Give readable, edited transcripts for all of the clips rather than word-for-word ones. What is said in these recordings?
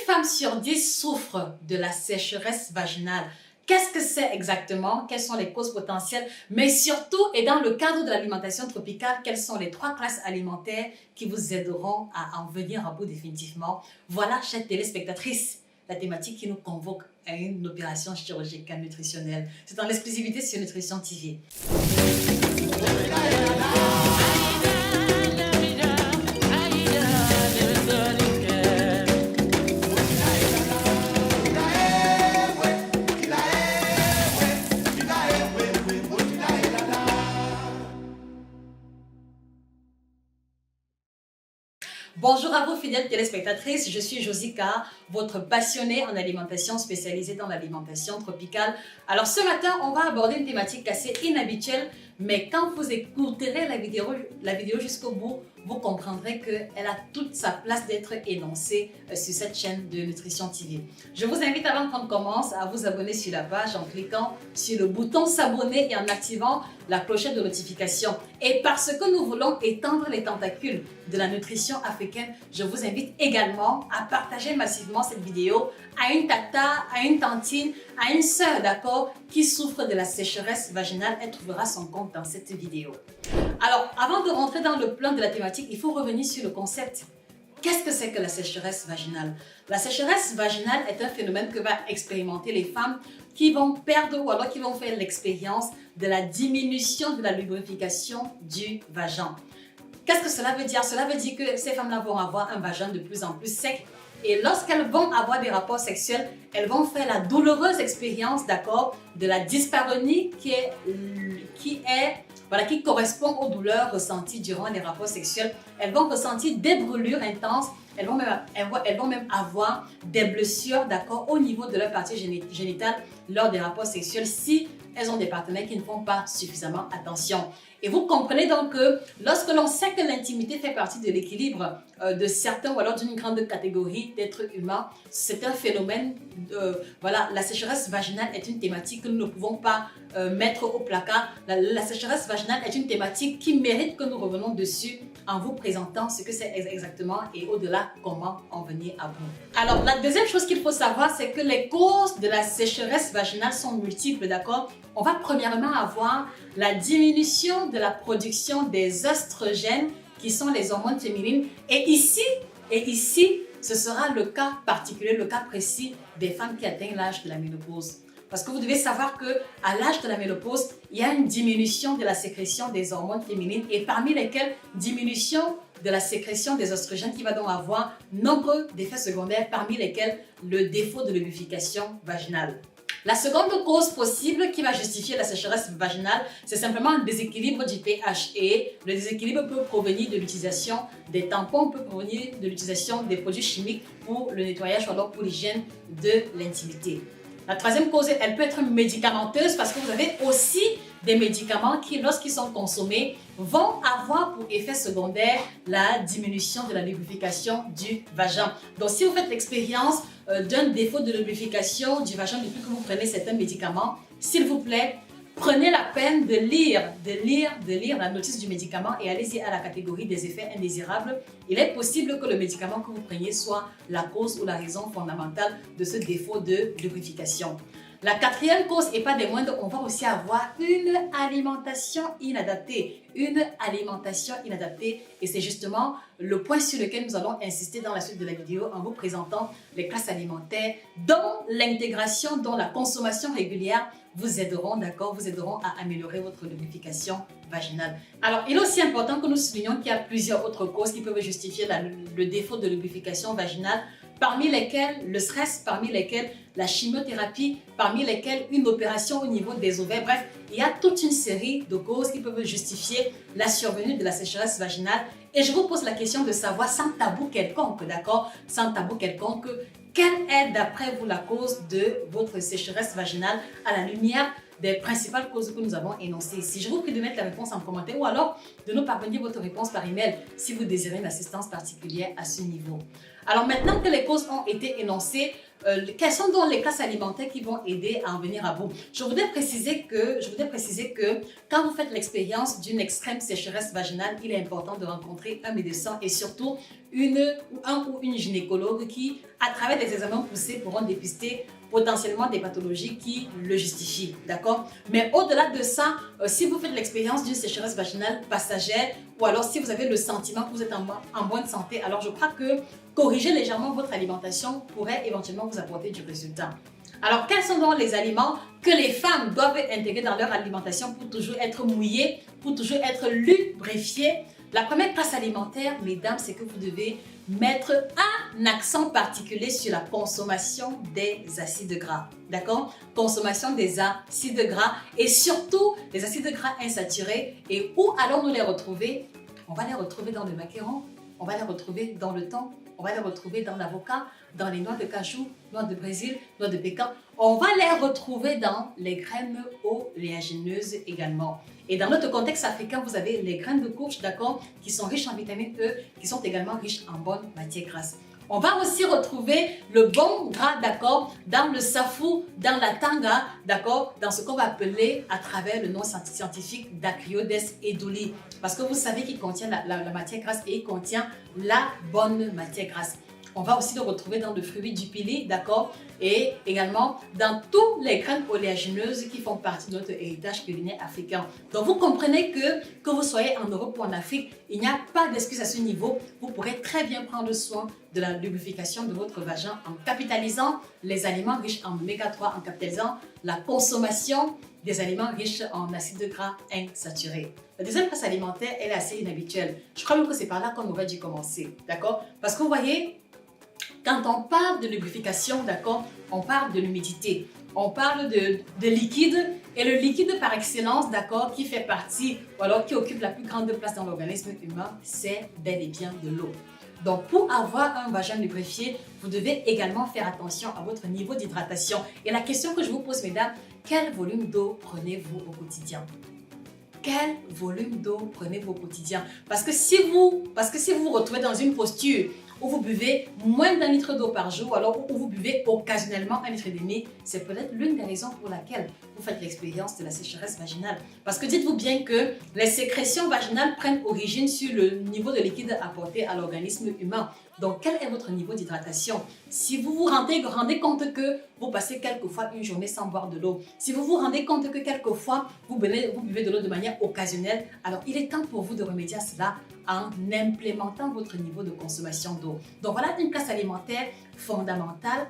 femmes sur 10 souffrent de la sécheresse vaginale. Qu'est-ce que c'est exactement? Quelles sont les causes potentielles? Mais surtout, et dans le cadre de l'alimentation tropicale, quelles sont les 3 classes alimentaires qui vous aideront à en venir à bout définitivement? Voilà, chères téléspectatrices, la thématique qui nous convoque à une opération chirurgicale nutritionnelle. C'est en exclusivité sur Nutrition TV. Bonjour à vous fidèles téléspectatrices, je suis Josica, votre passionnée en alimentation spécialisée dans l'alimentation tropicale. Alors ce matin, on va aborder une thématique assez inhabituelle, mais quand vous écouterez la vidéo jusqu'au bout, vous comprendrez qu'elle a toute sa place d'être énoncée sur cette chaîne de Nutrition TV. Je vous invite avant qu'on commence à vous abonner sur la page en cliquant sur le bouton s'abonner et en activant la clochette de notification. Et parce que nous voulons étendre les tentacules de la nutrition africaine, je vous invite également à partager massivement cette vidéo à une tata, à une tantine, à une sœur, d'accord, qui souffre de la sécheresse vaginale. Elle trouvera son compte dans cette vidéo. Alors, avant de rentrer dans le plan de la thématique, il faut revenir sur le concept. Qu'est-ce que c'est que la sécheresse vaginale? La sécheresse vaginale est un phénomène que va expérimenter les femmes qui vont perdre ou alors qui vont faire l'expérience de la diminution de la lubrification du vagin. Qu'est-ce que cela veut dire? Cela veut dire que ces femmes-là vont avoir un vagin de plus en plus sec. Et lorsqu'elles vont avoir des rapports sexuels, elles vont faire la douloureuse expérience, d'accord, de la dyspareunie qui correspond aux douleurs ressenties durant les rapports sexuels. Elles vont ressentir des brûlures intenses, elles vont même avoir des blessures, d'accord, au niveau de leur partie génitale lors des rapports sexuels si elles ont des partenaires qui ne font pas suffisamment attention. Et vous comprenez donc que lorsque l'on sait que l'intimité fait partie de l'équilibre de certains ou alors d'une grande catégorie d'êtres humains, c'est un phénomène, voilà, la sécheresse vaginale est une thématique que nous ne pouvons pas mettre au placard. La sécheresse vaginale est une thématique qui mérite que nous revenions dessus en vous présentant ce que c'est exactement et au-delà comment en venir à bout. Alors la deuxième chose qu'il faut savoir, c'est que les causes de la sécheresse vaginale sont multiples, d'accord? On va premièrement avoir la diminution de la production des oestrogènes qui sont les hormones féminines. Et ici, ce sera le cas particulier, le cas précis des femmes qui atteignent l'âge de la ménopause. Parce que vous devez savoir qu'à l'âge de la ménopause, il y a une diminution de la sécrétion des hormones féminines et parmi lesquelles diminution de la sécrétion des oestrogènes qui va donc avoir nombreux d'effets secondaires, parmi lesquels le défaut de lubrification vaginale. La seconde cause possible qui va justifier la sécheresse vaginale, c'est simplement un déséquilibre du pH. Et le déséquilibre peut provenir de l'utilisation des tampons, peut provenir de l'utilisation des produits chimiques pour le nettoyage ou alors pour l'hygiène de l'intimité. La troisième cause, elle peut être médicamenteuse parce que vous avez aussi des médicaments qui, lorsqu'ils sont consommés, vont avoir pour effet secondaire la diminution de la lubrification du vagin. Donc, si vous faites l'expérience d'un défaut de lubrification du vagin depuis que vous prenez certains médicaments, s'il vous plaît, prenez la peine de lire la notice du médicament et allez-y à la catégorie des effets indésirables. Il est possible que le médicament que vous preniez soit la cause ou la raison fondamentale de ce défaut de lubrification. La quatrième cause, et pas des moindres, on va aussi avoir une alimentation inadaptée. Une alimentation inadaptée. Et c'est justement le point sur lequel nous allons insister dans la suite de la vidéo en vous présentant les classes alimentaires dont l'intégration, dont la consommation régulière vous aideront, d'accord, vous aideront à améliorer votre lubrification vaginale. Alors, il est aussi important que nous soulignions qu'il y a plusieurs autres causes qui peuvent justifier le défaut de lubrification vaginale, parmi lesquelles le stress, parmi lesquelles la chimiothérapie, parmi lesquelles une opération au niveau des ovaires. Bref, il y a toute une série de causes qui peuvent justifier la survenue de la sécheresse vaginale. Et je vous pose la question de savoir, sans tabou quelconque, d'accord, sans tabou quelconque, quelle est d'après vous la cause de votre sécheresse vaginale à la lumière des principales causes que nous avons énoncées ici? Je vous prie de mettre la réponse en commentaire ou alors de nous parvenir votre réponse par email si vous désirez une assistance particulière à ce niveau. Alors maintenant que les causes ont été énoncées, quelles sont donc les classes alimentaires qui vont aider à en venir à bout? Je voudrais préciser que quand vous faites l'expérience d'une extrême sécheresse vaginale, il est important de rencontrer un médecin et surtout un ou une gynécologue qui, à travers des examens poussés, pourront dépister potentiellement des pathologies qui le justifient, d'accord? Mais au-delà de ça, si vous faites l'expérience d'une sécheresse vaginale passagère ou alors si vous avez le sentiment que vous êtes en bonne santé, alors je crois que corriger légèrement votre alimentation pourrait éventuellement vous apporter du résultat. Alors, quels sont donc les aliments que les femmes doivent intégrer dans leur alimentation pour toujours être mouillées, pour toujours être lubrifiées? La première classe alimentaire, mesdames, c'est que vous devez mettre un accent particulier sur la consommation des acides gras. D'accord? Consommation des acides gras et surtout des acides gras insaturés. Et où allons-nous les retrouver? On va les retrouver dans le macaron, on va les retrouver dans le thon, on va les retrouver dans l'avocat, dans les noix de cajou, noix de Brésil, noix de pécan. On va les retrouver dans les graines oléagineuses également. Et dans notre contexte africain, vous avez les graines de courge, d'accord, qui sont riches en vitamine E, qui sont également riches en bonnes matières grasses. On va aussi retrouver le bon gras, d'accord, dans le safou, dans la tanga, d'accord, dans ce qu'on va appeler à travers le nom scientifique d'Achryodes eduli. Parce que vous savez qu'il contient la matière grasse et il contient la bonne matière grasse. On va aussi le retrouver dans le fruit du pili, d'accord, et également dans toutes les graines oléagineuses qui font partie de notre héritage culinaire africain. Donc vous comprenez que vous soyez en Europe ou en Afrique, il n'y a pas d'excuse à ce niveau. Vous pourrez très bien prendre soin de la lubrification de votre vagin en capitalisant les aliments riches en oméga 3, en capitalisant la consommation des aliments riches en acides gras insaturés. La deuxième classe alimentaire, elle est assez inhabituelle. Je crois même que c'est par là qu'on aurait dû commencer, d'accord? Parce que vous voyez, quand on parle de lubrification, d'accord, on parle de l'humidité, on parle de liquide, et le liquide par excellence, d'accord, qui fait partie, ou alors qui occupe la plus grande place dans l'organisme humain, c'est bel et bien de l'eau. Donc, pour avoir un vagin lubrifié, vous devez également faire attention à votre niveau d'hydratation. Et la question que je vous pose, mesdames, quel volume d'eau prenez-vous au quotidien? Quel volume d'eau prenez-vous au quotidien? Parce que si vous vous retrouvez dans une posture où vous buvez moins d'1 litre d'eau par jour, alors où vous buvez occasionnellement 1,5 litre, c'est peut-être l'une des raisons pour laquelle vous faites l'expérience de la sécheresse vaginale. Parce que dites-vous bien que les sécrétions vaginales prennent origine sur le niveau de liquide apporté à l'organisme humain. Donc, quel est votre niveau d'hydratation? Si vous vous rendez compte que vous passez quelquefois une journée sans boire de l'eau, si vous vous rendez compte que quelquefois vous buvez de l'eau de manière occasionnelle, alors il est temps pour vous de remédier à cela en implémentant votre niveau de consommation d'eau. Donc, voilà une classe alimentaire fondamentale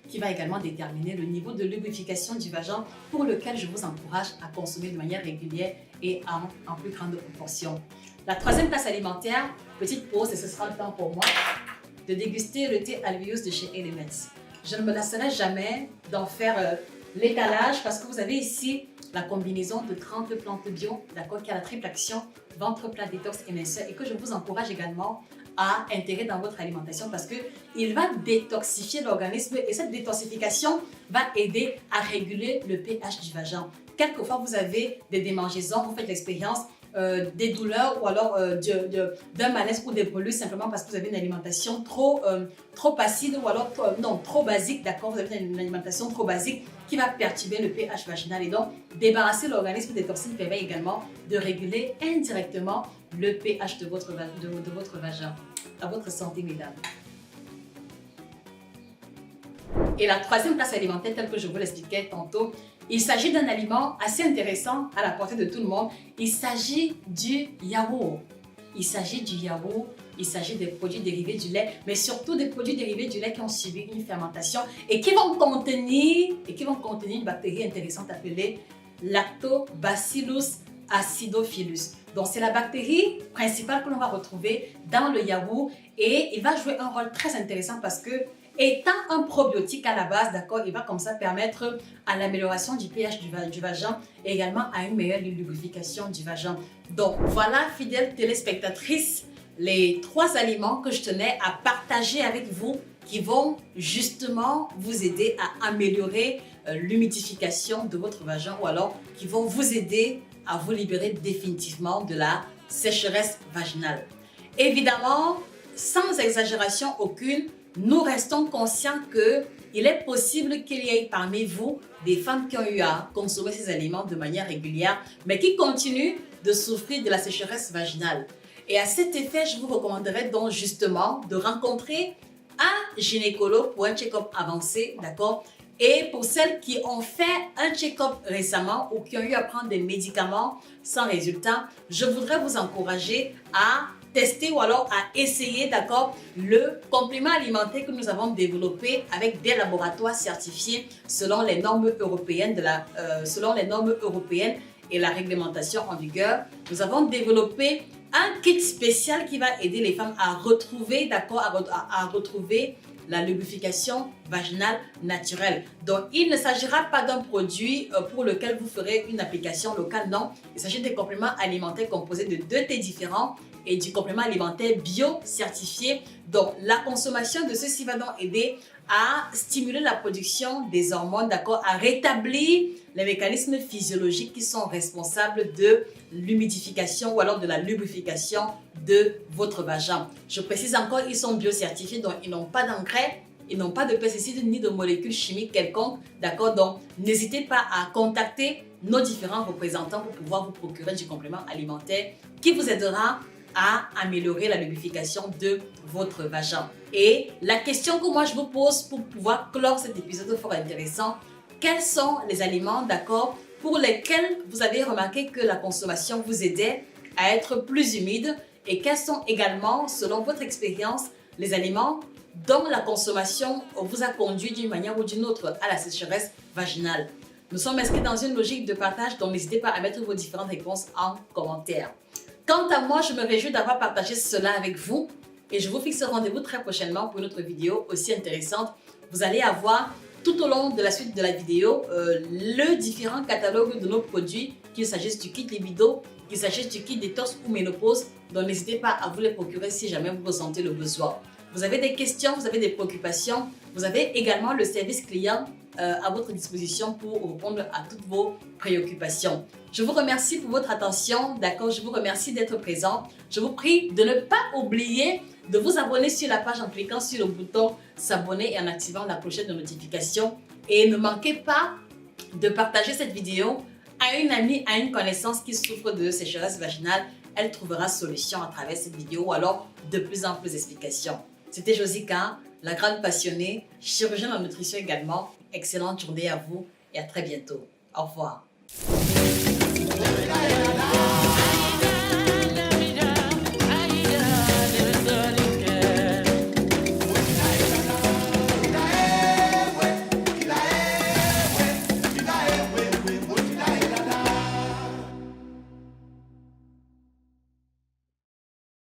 qui va également déterminer le niveau de lubrification du vagin pour lequel je vous encourage à consommer de manière régulière et en plus grande proportion. La troisième classe alimentaire, petite pause et ce sera le temps pour moi de déguster le thé Albius de chez Elements. Je ne me lasserai jamais d'en faire l'étalage parce que vous avez ici la combinaison de 30 plantes bio, d'accord, qui a la triple action, ventre plat, détox, éminceur et que je vous encourage également à intégrer dans votre alimentation parce qu'il va détoxifier l'organisme et cette détoxification va aider à réguler le pH du vagin. Quelquefois, vous avez des démangeaisons, vous faites l'expérience des douleurs ou alors d'un malaise ou des brûlures simplement parce que vous avez une alimentation trop acide ou alors trop basique, d'accord, vous avez une alimentation trop basique qui va perturber le pH vaginal et donc débarrasser l'organisme des toxines permet également de réguler indirectement le pH de votre vagin. À votre santé, mesdames. Et la troisième classe alimentaire, telle que je vous l'expliquais tantôt, il s'agit d'un aliment assez intéressant à la portée de tout le monde. Il s'agit du yaourt. Il s'agit des produits dérivés du lait, mais surtout des produits dérivés du lait qui ont subi une fermentation et qui vont contenir une bactérie intéressante appelée Lactobacillus acidophilus. Donc, c'est la bactérie principale que l'on va retrouver dans le yaourt et il va jouer un rôle très intéressant parce que étant un probiotique à la base, d'accord, il va comme ça permettre à l'amélioration du pH du vagin et également à une meilleure lubrification du vagin. Donc voilà, fidèles téléspectatrices, les 3 aliments que je tenais à partager avec vous qui vont justement vous aider à améliorer l'humidification de votre vagin ou alors qui vont vous aider à vous libérer définitivement de la sécheresse vaginale. Évidemment, sans exagération aucune, nous restons conscients qu'il est possible qu'il y ait parmi vous des femmes qui ont eu à consommer ces aliments de manière régulière, mais qui continuent de souffrir de la sécheresse vaginale. Et à cet effet, je vous recommanderais donc justement de rencontrer un gynécologue pour un check-up avancé, d'accord? Et pour celles qui ont fait un check-up récemment ou qui ont eu à prendre des médicaments sans résultat, je voudrais vous encourager à tester ou alors à essayer, d'accord, le complément alimentaire que nous avons développé avec des laboratoires certifiés selon les normes européennes, et la réglementation en vigueur. Nous avons développé un kit spécial qui va aider les femmes à retrouver, d'accord, à retrouver la lubrification vaginale naturelle. Donc, il ne s'agira pas d'un produit pour lequel vous ferez une application locale, non. Il s'agit des compléments alimentaires composés de 2 thés différents et du complément alimentaire bio certifié. Donc, la consommation de ceci va donc aider à stimuler la production des hormones, d'accord, à rétablir les mécanismes physiologiques qui sont responsables de l'humidification ou alors de la lubrification de votre vagin. Je précise encore, ils sont biocertifiés, donc ils n'ont pas d'engrais, ils n'ont pas de pesticides ni de molécules chimiques quelconques, d'accord? Donc, n'hésitez pas à contacter nos différents représentants pour pouvoir vous procurer du complément alimentaire qui vous aidera à améliorer la lubrification de votre vagin. Et la question que moi je vous pose pour pouvoir clore cet épisode fort intéressant, quels sont les aliments, d'accord, pour lesquels vous avez remarqué que la consommation vous aidait à être plus humide et quels sont également, selon votre expérience, les aliments dont la consommation vous a conduit d'une manière ou d'une autre à la sécheresse vaginale. Nous sommes inscrits dans une logique de partage, donc n'hésitez pas à mettre vos différentes réponses en commentaire. Quant à moi, je me réjouis d'avoir partagé cela avec vous et je vous fixe rendez-vous très prochainement pour une autre vidéo aussi intéressante. Vous allez avoir tout au long de la suite de la vidéo le différent catalogue de nos produits, qu'il s'agisse du kit libido, qu'il s'agisse du kit détox ou ménopause. Donc n'hésitez pas à vous les procurer si jamais vous ressentez le besoin. Vous avez des questions, vous avez des préoccupations, vous avez également le service client à votre disposition pour répondre à toutes vos préoccupations. Je vous remercie pour votre attention, d'accord? Je vous remercie d'être présent. Je vous prie de ne pas oublier de vous abonner sur la page en cliquant sur le bouton s'abonner et en activant la clochette de notification. Et ne manquez pas de partager cette vidéo à une amie, à une connaissance qui souffre de sécheresse vaginale. Elle trouvera solution à travers cette vidéo ou alors de plus en plus d'explications. C'était Josica, la grande passionnée, chirurgienne en nutrition également. Excellente journée à vous et à très bientôt. Au revoir.